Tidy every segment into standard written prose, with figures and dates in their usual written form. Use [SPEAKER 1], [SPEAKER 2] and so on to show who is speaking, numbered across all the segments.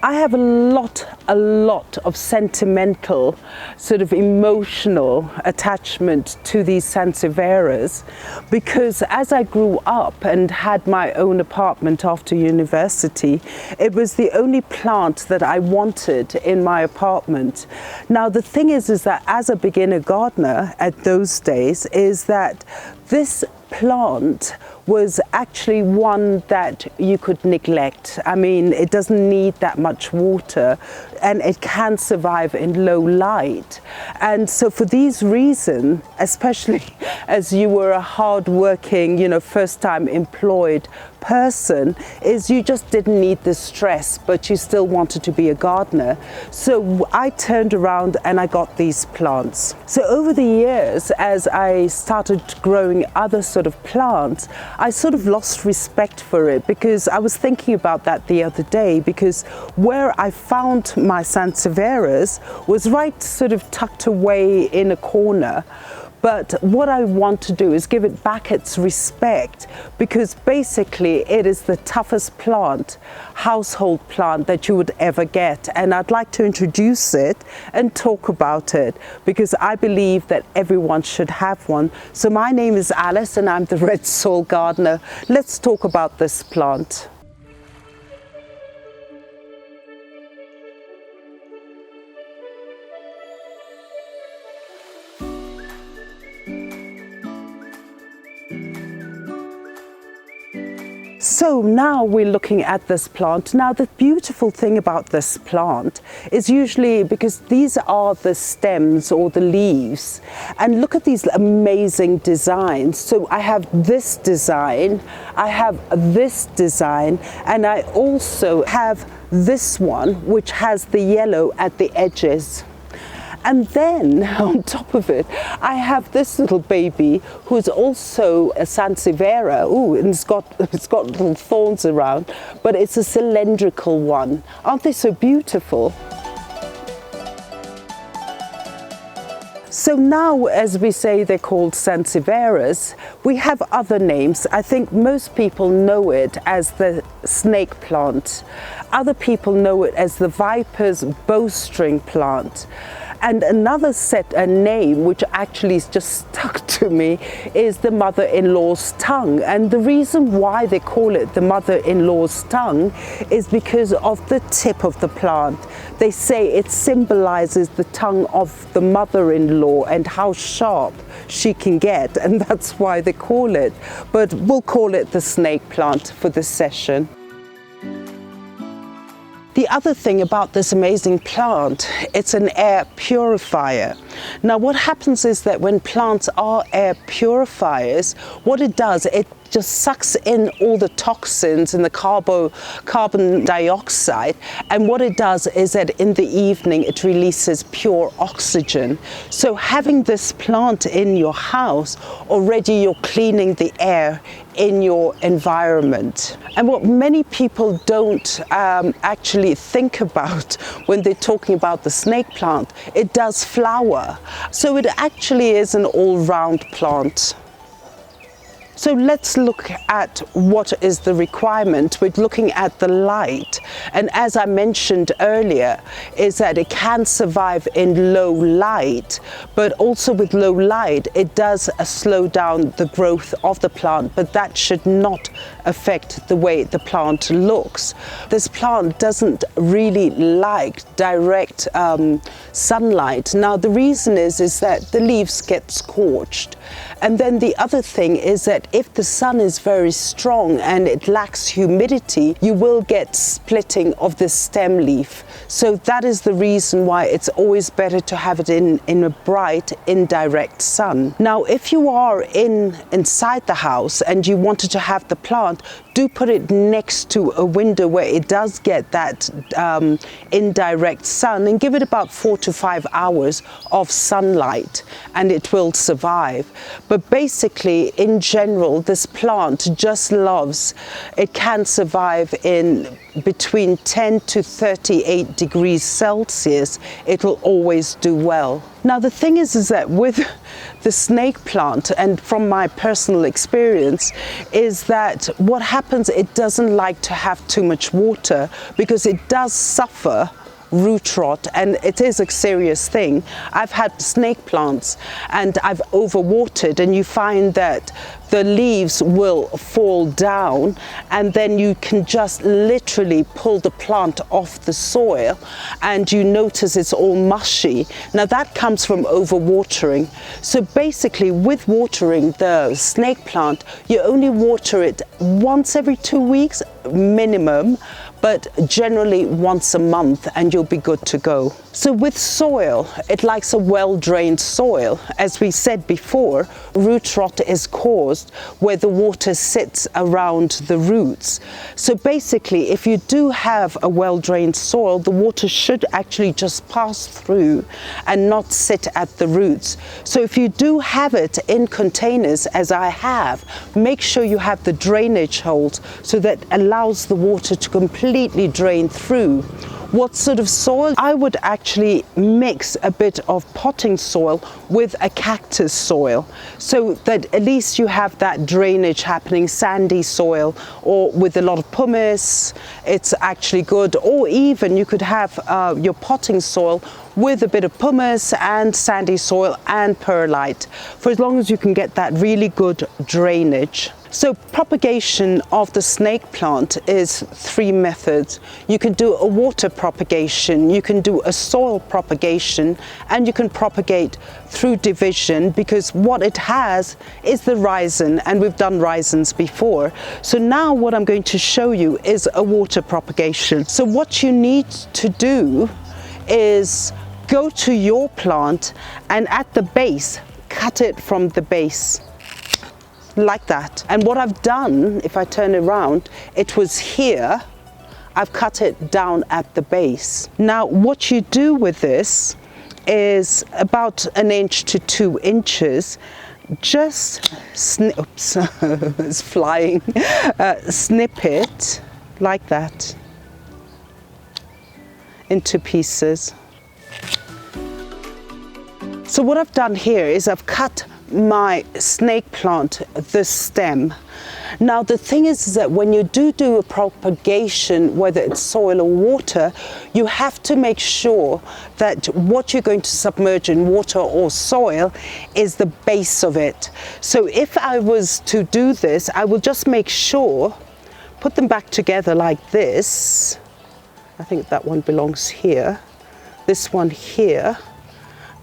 [SPEAKER 1] I have a lot of sentimental, sort of emotional attachment to these Sansevieras, because as I grew up and had my own apartment after university, it was the only plant that I wanted in my apartment. Now the thing is that as a beginner gardener at those days, is that this plant was actually one that you could neglect. I mean, it doesn't need that much water and it can survive in low light. And so for these reasons, especially as you were a hard-working, first-time employed person, is you just didn't need the stress, but you still wanted to be a gardener. So I turned around and I got these plants. So over the years, as I started growing other sort of plants, I sort of lost respect for it, because I was thinking about that the other day, because where I found my Sansevieras was right sort of tucked away in a corner. But what I want to do is give it back its respect, because basically it is the toughest plant, household plant that you would ever get. And I'd like to introduce it and talk about it, because I believe that everyone should have one. So my name is Alice and I'm the Red Soil Gardener. Let's talk about this plant. So now we're looking at this plant. Now the beautiful thing about this plant is usually, because these are the stems or the leaves, and look at these amazing designs. So I have this design, I have this design, and I also have this one which has the yellow at the edges. And then on top of it, I have this little baby who's also a Sanseviera. Ooh, and it's got little thorns around, but it's a cylindrical one. Aren't they so beautiful? So now, as we say, they're called Sansevieras. We have other names. I think most people know it as the snake plant. Other people know it as the viper's bowstring plant. And another name, which actually is just stuck to me, is the mother-in-law's tongue. And the reason why they call it the mother-in-law's tongue is because of the tip of the plant. They say it symbolizes the tongue of the mother-in-law and how sharp she can get, and that's why they call it. But we'll call it the snake plant for this session. The other thing about this amazing plant, it's an air purifier. Now what happens is that when plants are air purifiers, what it does, it just sucks in all the toxins and the carbon dioxide, and what it does is that in the evening it releases pure oxygen. So having this plant in your house, already you're cleaning the air in your environment. And what many people don't actually think about when they're talking about the snake plant, it does flower. So it actually is an all-round plant. So let's look at what is the requirement. We're looking at the light. And as I mentioned earlier, is that it can survive in low light, but also with low light, it does slow down the growth of the plant, but that should not affect the way the plant looks. This plant doesn't really like direct sunlight. Now the reason is that the leaves get scorched. And then the other thing is that if the sun is very strong and it lacks humidity, you will get splitting of the stem leaf. So that is the reason why it's always better to have it in a bright, indirect sun. Now, if you are inside the house and you wanted to have the plant, do put it next to a window where it does get that indirect sun, and give it about 4 to 5 hours of sunlight and it will survive. But basically, in general, this plant just loves, it can survive in between 10 to 38 degrees Celsius. It'll always do well. Now the thing is that with the snake plant, and from my personal experience, is that what happens, it doesn't like to have too much water because it does suffer root rot, and it is a serious thing. I've had snake plants and I've overwatered, and you find that the leaves will fall down, and then you can just literally pull the plant off the soil and you notice it's all mushy. Now that comes from overwatering. So basically, with watering the snake plant, you only water it once every 2 weeks minimum, but generally once a month, and you'll be good to go. So with soil, it likes a well-drained soil. As we said before, root rot is caused where the water sits around the roots. So basically, if you do have a well-drained soil, the water should actually just pass through and not sit at the roots. So if you do have it in containers, as I have, make sure you have the drainage holes so that allows the water to completely drain through. What sort of soil? I would actually mix a bit of potting soil with a cactus soil, so that at least you have that drainage happening. Sandy soil, or with a lot of pumice, it's actually good. Or even you could have your potting soil with a bit of pumice and sandy soil and perlite, for as long as you can get that really good drainage. So propagation of the snake plant is 3 methods. You can do a water propagation, you can do a soil propagation, and you can propagate through division, because what it has is the rhizome, and we've done rhizomes before. So now what I'm going to show you is a water propagation. So what you need to do is go to your plant and at the base, cut it from the base. Like that. And what I've done, if I turn around, it was here, I've cut it down at the base. Now what you do with this is about 1 inch to 2 inches, just oops, it's flying, snip it like that into pieces. So what I've done here is I've cut my snake plant, the stem. Now the thing is that when you do a propagation, whether it's soil or water, you have to make sure that what you're going to submerge in water or soil is the base of it. So if I was to do this, I will just make sure, put them back together like this. I think that one belongs here, this one here,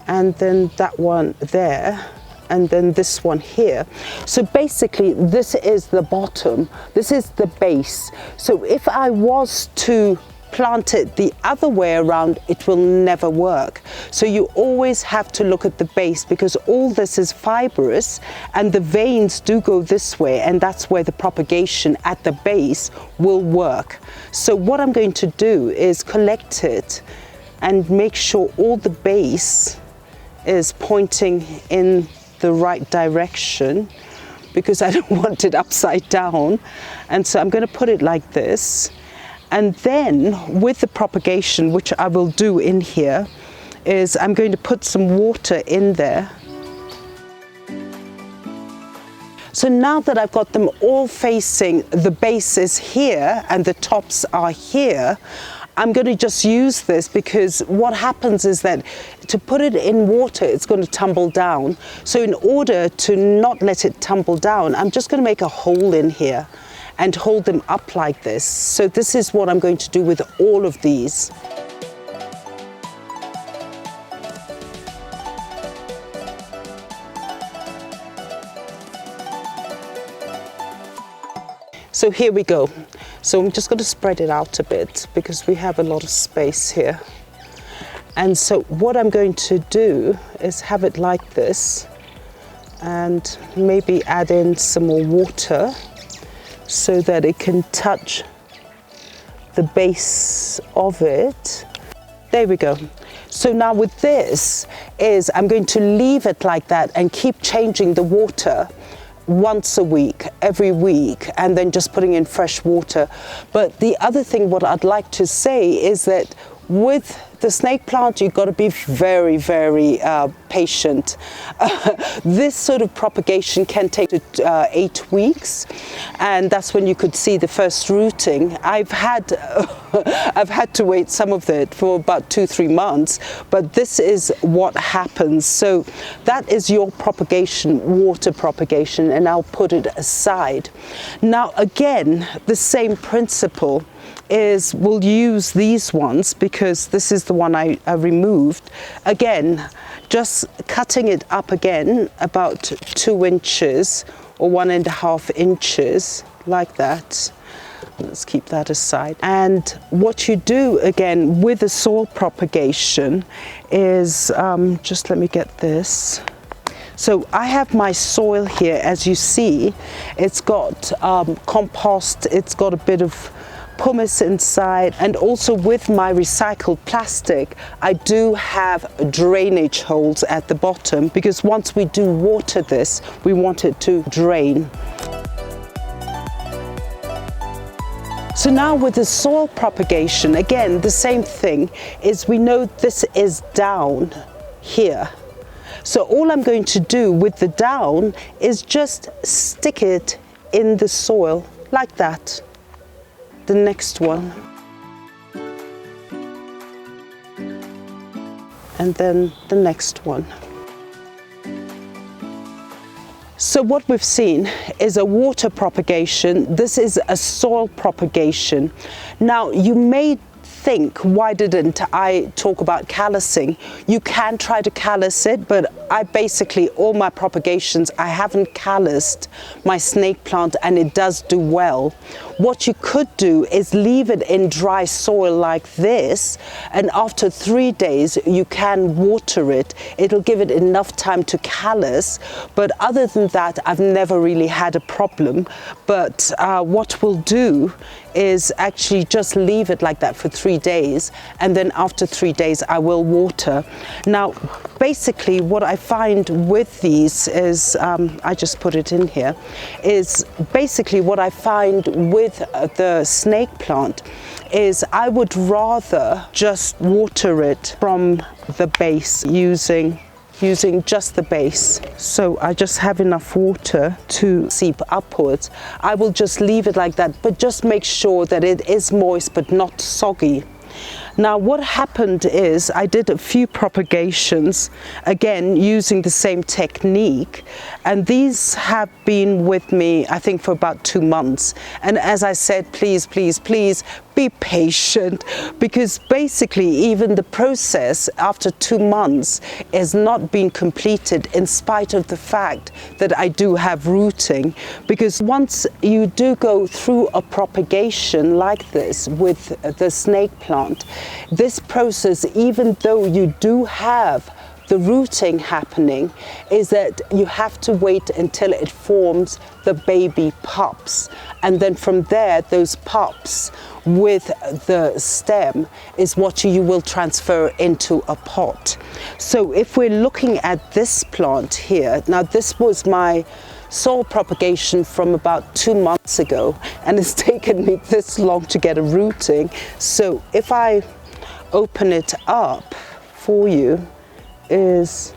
[SPEAKER 1] and then that one there, and then this one here. So basically this is the bottom, this is the base. So if I was to plant it the other way around, it will never work. So you always have to look at the base, because all this is fibrous and the veins do go this way, and that's where the propagation at the base will work. So what I'm going to do is collect it and make sure all the base is pointing in the right direction, because I don't want it upside down. And so I'm going to put it like this, and then with the propagation, which I will do in here, is I'm going to put some water in there. So now that I've got them all facing, the base is here and the tops are here, I'm going to just use this, because what happens is that to put it in water, it's going to tumble down. So in order to not let it tumble down, I'm just going to make a hole in here and hold them up like this. So this is what I'm going to do with all of these. So here we go. So I'm just going to spread it out a bit, because we have a lot of space here. And so what I'm going to do is have it like this, and maybe add in some more water so that it can touch the base of it. There we go. So now with this is I'm going to leave it like that and keep changing the water once a week, every week, and then just putting in fresh water. But the other thing what I'd like to say is that with the snake plant, you've got to be very, very patient. This sort of propagation can take 8 weeks, and that's when you could see the first rooting. I've had to wait some of it for about 2-3 months, but this is what happens. So that is your propagation, water propagation, and I'll put it aside. Now again, the same principle is we'll use these ones because this is the one I removed. Again, just cutting it up again about 2 inches or 1.5 inches like that. Let's keep that aside. And what you do again with the soil propagation is, just let me get this. So I have my soil here, as you see. It's got compost, it's got a bit of pumice inside, and also with my recycled plastic I do have drainage holes at the bottom, because once we do water this, we want it to drain. So now with the soil propagation, again the same thing is, we know this is down here. So all I'm going to do with the down is just stick it in the soil like that. The next one, and then the next one. So what we've seen is a water propagation. This is a soil propagation. Now you may think, why didn't I talk about callousing? You can try to callus it, but I basically, all my propagations, I haven't calloused my snake plant, and it does do well. What you could do is leave it in dry soil like this, and after 3 days you can water it. It'll give it enough time to callus, but other than that I've never really had a problem. But what we'll do is actually just leave it like that for 3 days, and then after 3 days I will water. Now basically what I find with these is, I just put it in here, is basically what I find with the snake plant is I would rather just water it from the base using just the base. So I just have enough water to seep upwards. I will just leave it like that, but just make sure that it is moist but not soggy. Now what happened is I did a few propagations, again using the same technique, and these have been with me I think for about 2 months. And as I said, please, please, please be patient, because basically even the process after 2 months is not being completed, in spite of the fact that I do have rooting. Because once you do go through a propagation like this with the snake plant, this process, even though you do have the rooting happening, is that you have to wait until it forms the baby pups, and then from there those pups with the stem is what you will transfer into a pot. So if we're looking at this plant here, now this was my soil propagation from about 2 months ago, and it's taken me this long to get a rooting. So if I open it up for you, is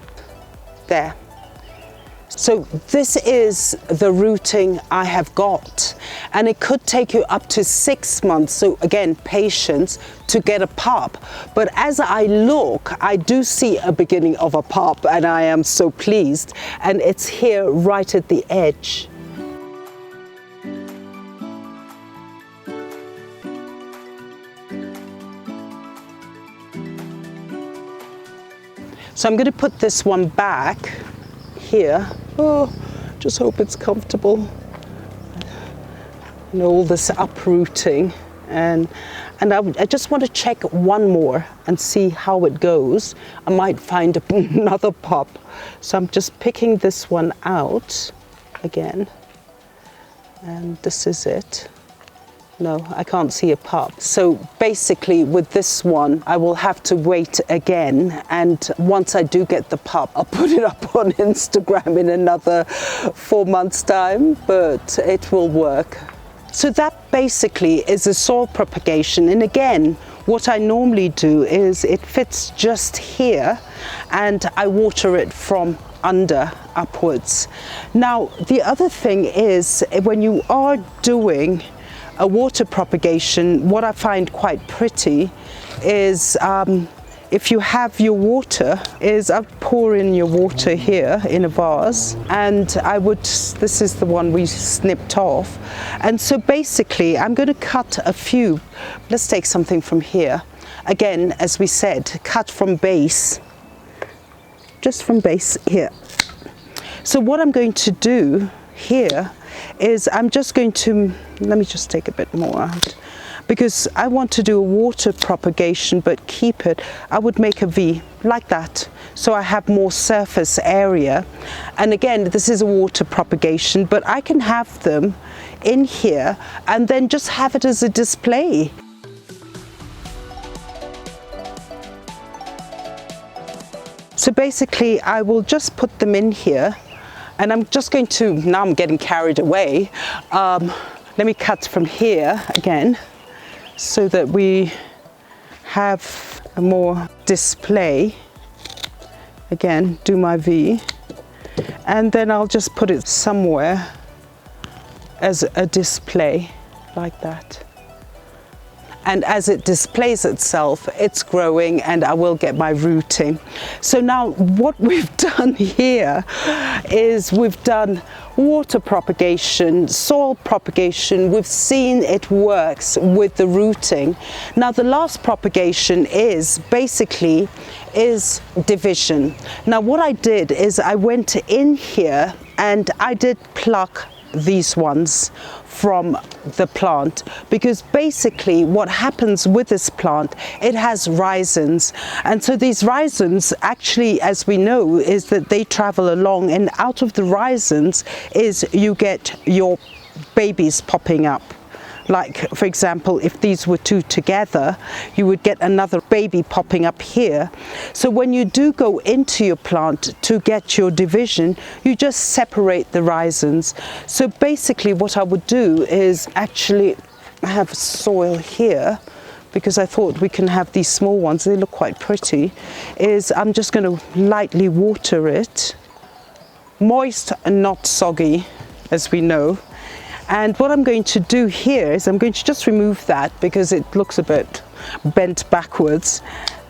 [SPEAKER 1] there. So this is the rooting I have got, and it could take you up to 6 months, so again patience, to get a pup. But as I look, I do see a beginning of a pup, and I am so pleased, and it's here right at the edge. So I'm going to put this one back here. Oh, just hope it's comfortable. And all this uprooting, and I just want to check one more and see how it goes. I might find another pup. So I'm just picking this one out again, and this is it. No, I can't see a pup. So basically with this one, I will have to wait again. And once I do get the pup, I'll put it up on Instagram in another 4 months' time, but it will work. So that basically is a soil propagation. And again, what I normally do is it fits just here and I water it from under upwards. Now, the other thing is when you are doing a water propagation, what I find quite pretty is if you have your water, is I pour in your water here in a vase, and this is the one we snipped off. And so basically I'm going to cut a few. Let's take something from here. Again, as we said, cut from base, just from base here. So what I'm going to do here is I'm just going to, let me just take a bit more out, because I want to do a water propagation but keep it, I would make a V like that, so I have more surface area. And again, this is a water propagation, but I can have them in here and then just have it as a display. So basically I will just put them in here, and I'm just going to, now I'm getting carried away, let me cut from here again so that we have a more display. Again, do my V, and then I'll just put it somewhere as a display like that. And as it displays itself, it's growing and I will get my rooting. So now what we've done here is we've done water propagation, soil propagation. We've seen it works with the rooting. Now the last propagation is basically division. Now what I did is I went in here and I did pluck these ones from the plant, because basically what happens with this plant, it has rhizomes, and so these rhizomes actually, as we know, is that they travel along, and out of the rhizomes is you get your babies popping up. Like, for example, if these were two together, you would get another baby popping up here. So when you do go into your plant to get your division, you just separate the rhizomes. So basically what I would do is actually have soil here, because I thought we can have these small ones, they look quite pretty, is I'm just going to lightly water it. Moist and not soggy, as we know. And what I'm going to do here is I'm going to just remove that because it looks a bit bent backwards,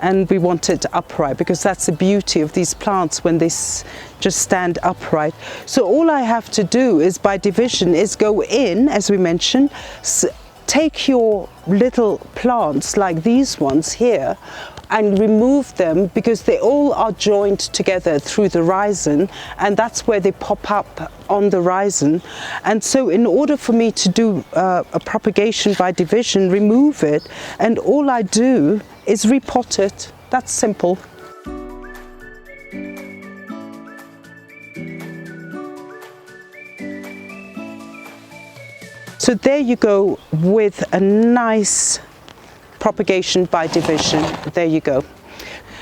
[SPEAKER 1] and we want it upright, because that's the beauty of these plants when they just stand upright. So all I have to do is by division is go in, as we mentioned, take your little plants like these ones here and remove them, because they all are joined together through the rhizome, and that's where they pop up on the rhizome. And so in order for me to do a propagation by division, remove it, and all I do is repot it. That's simple. So there you go with a nice propagation by division. There you go.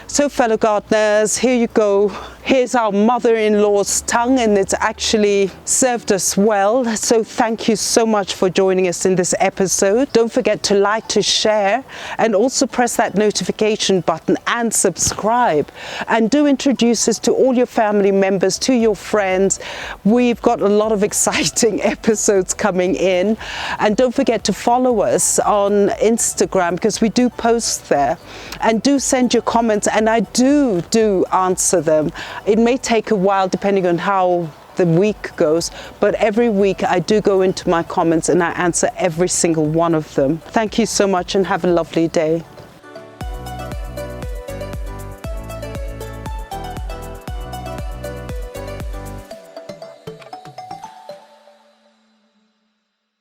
[SPEAKER 1] So fellow gardeners, here you go. Here's our mother-in-law's tongue, and it's actually served us well. So thank you so much for joining us in this episode. Don't forget to like, to share, and also press that notification button and subscribe. And do introduce us to all your family members, to your friends. We've got a lot of exciting episodes coming in. And don't forget to follow us on Instagram, because we do post there. And do send your comments, and I do answer them. It may take a while depending on how the week goes, but every week I do go into my comments and I answer every single one of them. Thank you so much and have a lovely day.